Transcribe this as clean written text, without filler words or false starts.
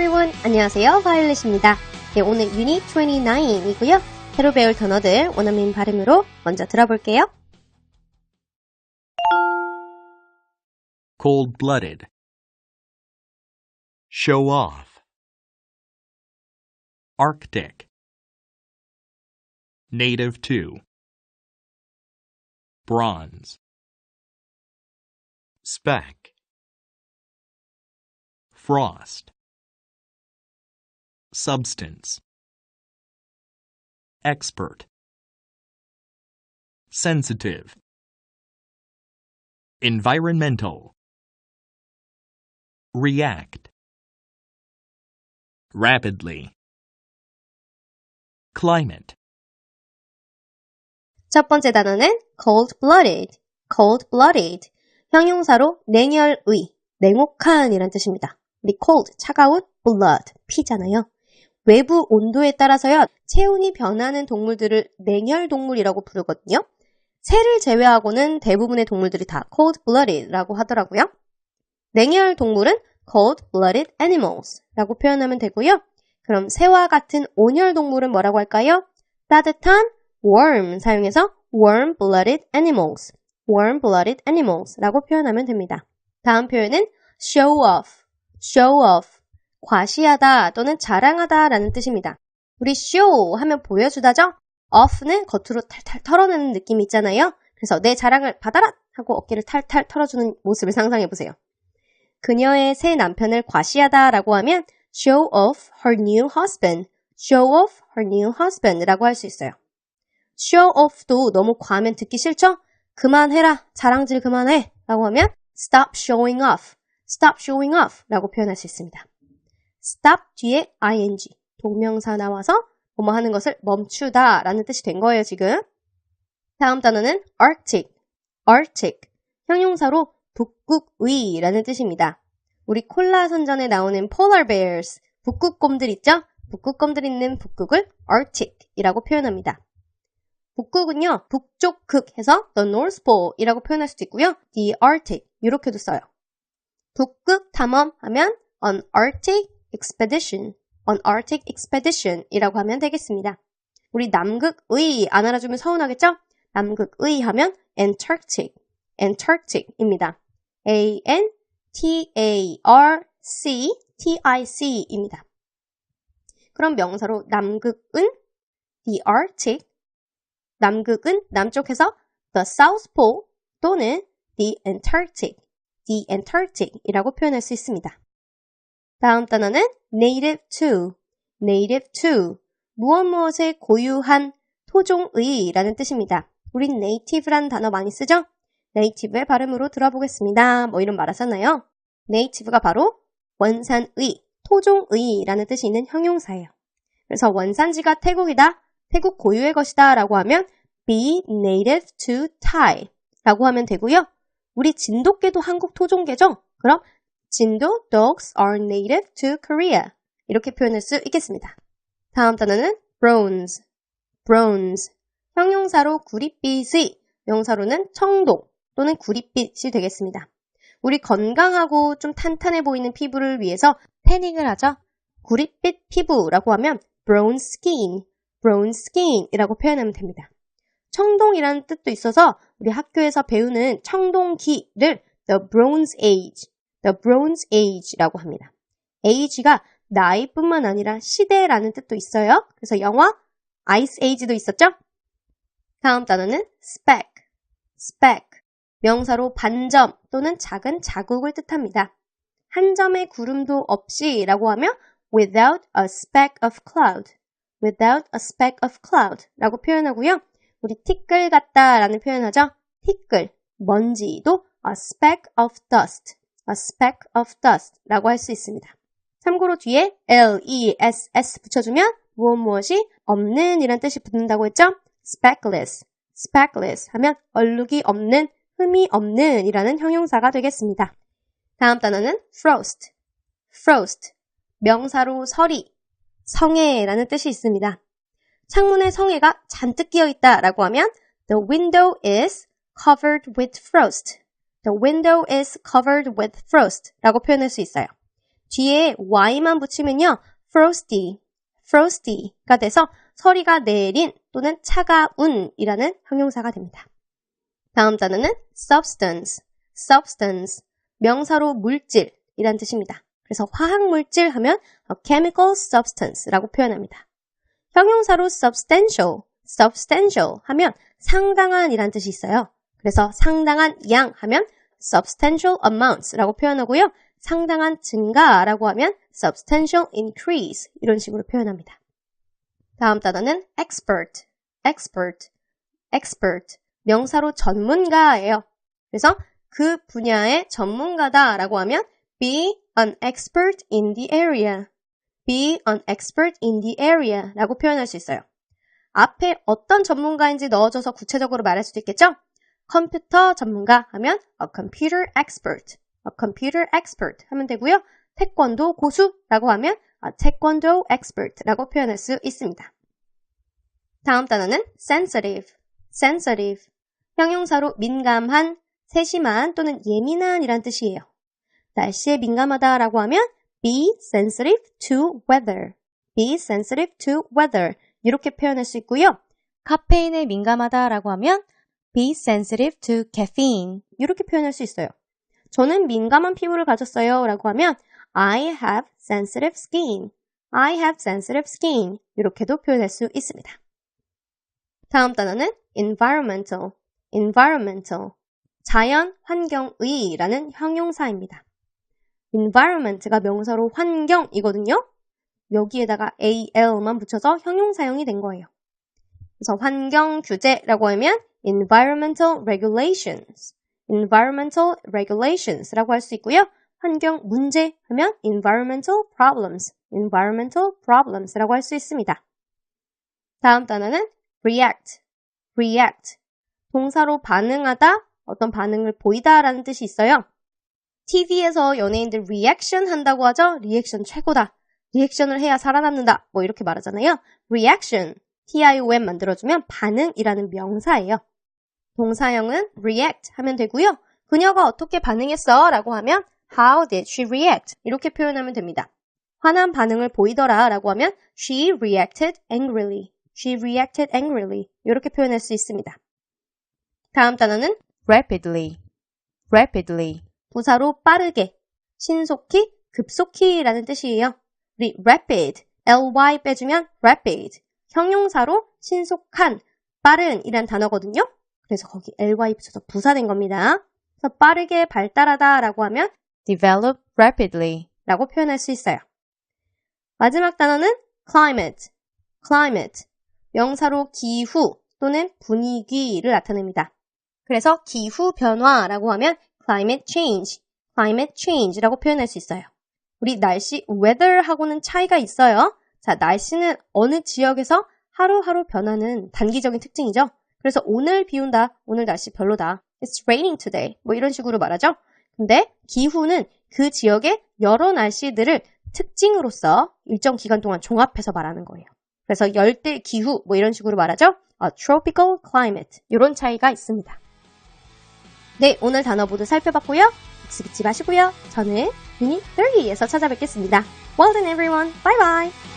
everyone. 안녕하세요. 바이올렛입니다. 네, 오늘 유닛 29이고요. 새로 배울 단어들 원어민 발음으로 먼저 들어볼게요. Cold-blooded. Show off. Arctic. Native to. Bronze. Speck. Frost. Substance. Expert. Sensitive. Environmental. React. Rapidly. Climate. 첫 번째 단어는 cold-blooded. cold-blooded. 형용사로 냉혈의, 냉혹한이란 뜻입니다. 우리 cold, 차가운, blood, 피잖아요. 외부 온도에 따라서요, 체온이 변하는 동물들을 냉혈동물이라고 부르거든요. 새를 제외하고는 대부분의 동물들이 다 cold-blooded라고 하더라고요. 냉혈동물은 cold-blooded animals라고 표현하면 되고요. 그럼 새와 같은 온혈동물은 뭐라고 할까요? 따뜻한 warm 사용해서 warm-blooded animals, warm-blooded animals라고 표현하면 됩니다. 다음 표현은 show off, show off, 과시하다 또는 자랑하다 라는 뜻입니다. 우리 show 하면 보여주다죠? off는 겉으로 탈탈 털어내는 느낌이 있잖아요. 그래서 내 자랑을 받아라 하고 어깨를 탈탈 털어주는 모습을 상상해보세요. 그녀의 새 남편을 과시하다 라고 하면 show off her new husband, show off her new husband 라고 할 수 있어요. show off도 너무 과하면 듣기 싫죠? 그만해라, 자랑질 그만해 라고 하면 stop showing off, stop showing off 라고 표현할 수 있습니다. stop 뒤에 ing, 동명사 나와서 뭐뭐 하는 것을 멈추다 라는 뜻이 된 거예요, 지금. 다음 단어는 arctic, arctic, 형용사로 북극의 라는 뜻입니다. 우리 콜라 선전에 나오는 polar bears, 북극곰들 있죠? 북극곰들 있는 북극을 arctic이라고 표현합니다. 북극은요, 북쪽 극 해서 the North Pole 이라고 표현할 수도 있고요. the Arctic 이렇게도 써요. 북극 탐험 하면 an Arctic expedition, an Arctic expedition 이라고 하면 되겠습니다. 우리 남극의 안 알아주면 서운하겠죠? 남극의 하면 Antarctic, Antarctic입니다. A-N-T-A-R-C-T-I-C 입니다. 그럼 명사로 남극은 the Arctic, 남극은 남쪽에서 the South Pole 또는 the Antarctic 이라고 표현할 수 있습니다. 다음 단어는 native to, native to, 무엇에 고유한, 토종의 라는 뜻입니다. 우린 native라는 단어 많이 쓰죠? native의 발음으로 들어보겠습니다. 뭐 이런 말 하잖아요. native가 바로 원산의, 토종의 라는 뜻이 있는 형용사예요. 그래서 원산지가 태국이다, 태국 고유의 것이다 라고 하면 be native to Thai 라고 하면 되고요. 우리 진돗개도 한국 토종개죠? 그럼 진도 dogs are native to Korea 이렇게 표현할 수 있겠습니다. 다음 단어는 bronze, bronze, 형용사로 구릿빛의, 명사로는 청동 또는 구릿빛이 되겠습니다. 우리 건강하고 좀 탄탄해 보이는 피부를 위해서 태닝을 하죠. 구릿빛 피부라고 하면 bronze skin, bronze skin이라고 표현하면 됩니다. 청동이라는 뜻도 있어서 우리 학교에서 배우는 청동기를 the Bronze Age라고 합니다. age가 나이뿐만 아니라 시대라는 뜻도 있어요. 그래서 영화 Ice Age도 있었죠? 다음 단어는 speck, speck, 명사로 반점 또는 작은 자국을 뜻합니다. 한 점의 구름도 없이 라고 하면 without a speck of cloud, without a speck of cloud 라고 표현하고요. 우리 티끌 같다 라는 표현하죠. 티끌, 먼지도 a speck of dust, a speck of dust 라고 할 수 있습니다. 참고로 뒤에 L-E-S-S 붙여주면 무엇이 없는 이란 뜻이 붙는다고 했죠. speckless, speckless 하면 얼룩이 없는, 흠이 없는 이라는 형용사가 되겠습니다. 다음 단어는 frost, frost, 명사로 서리, 성해라는 뜻이 있습니다. 창문에 성해가 잔뜩 끼어있다 라고 하면 the window is covered with frost, the window is covered with frost 라고 표현할 수 있어요. 뒤에 y만 붙이면요. frosty가 돼서 서리가 내린 또는 차가운이라는 형용사가 됩니다. 다음 단어는 substance, 명사로 물질이란 뜻입니다. 그래서 화학물질 하면 a chemical substance라고 표현합니다. 형용사로 substantial 하면 상당한이란 뜻이 있어요. 그래서 상당한 양 하면 substantial amounts라고 표현하고요. 상당한 증가라고 하면 substantial increase 이런 식으로 표현합니다. 다음 단어는 expert, 명사로 전문가예요. 그래서 그 분야의 전문가다라고 하면 be an expert in the area, 라고 표현할 수 있어요. 앞에 어떤 전문가인지 넣어줘서 구체적으로 말할 수도 있겠죠? 컴퓨터 전문가 하면 a computer expert 하면 되고요. 태권도 고수라고 하면 a taekwondo expert라고 표현할 수 있습니다. 다음 단어는 sensitive, 형용사로 민감한, 세심한 또는 예민한 이란 뜻이에요. 날씨에 민감하다라고 하면 be sensitive to weather, 이렇게 표현할 수 있고요. 카페인에 민감하다라고 하면 be sensitive to caffeine, 이렇게 표현할 수 있어요. 저는 민감한 피부를 가졌어요 라고 하면 I have sensitive skin, 이렇게도 표현할 수 있습니다. 다음 단어는 environmental, 자연 환경의라는 형용사입니다. environment가 명사로 환경이거든요. 여기에다가 al만 붙여서 형용사형이 된 거예요. 그래서 환경 규제라고 하면 environmental regulations라고 할 수 있고요. 환경 문제 하면 environmental problems라고 할 수 있습니다. 다음 단어는 react, 동사로 반응하다, 어떤 반응을 보이다라는 뜻이 있어요. TV에서 연예인들 리액션 한다고 하죠? 리액션 최고다. 리액션을 해야 살아남는다. 뭐 이렇게 말하잖아요. reaction, TION 만들어주면 반응이라는 명사예요. 동사형은 react 하면 되고요. 그녀가 어떻게 반응했어? 라고 하면 how did she react? 이렇게 표현하면 됩니다. 화난 반응을 보이더라 라고 하면 she reacted angrily. 이렇게 표현할 수 있습니다. 다음 단어는 rapidly, 부사로 빠르게, 신속히, 급속히 라는 뜻이에요. 우리 rapid, ly 빼주면 rapid, 형용사로 신속한, 빠른 이란 단어거든요. 그래서 거기 ly 붙여서 부사된 겁니다. 그래서 빠르게 발달하다 라고 하면 develop rapidly 라고 표현할 수 있어요. 마지막 단어는 climate, 명사로 기후 또는 분위기를 나타냅니다. 그래서 기후 변화라고 하면 climate change라고 표현할 수 있어요. 우리 날씨 weather하고는 차이가 있어요. 자, 날씨는 어느 지역에서 하루하루 변하는 단기적인 특징이죠. 그래서 오늘 비 온다, 오늘 날씨 별로다, it's raining today, 뭐 이런 식으로 말하죠. 근데 기후는 그 지역의 여러 날씨들을 특징으로서 일정 기간 동안 종합해서 말하는 거예요. 그래서 열대 기후 뭐 이런 식으로 말하죠. tropical climate 이런 차이가 있습니다. 네, 오늘 단어 모두 살펴봤고요. 잊지 마시고요. 저는 유닛 30에서 찾아뵙겠습니다. Well then everyone, bye bye!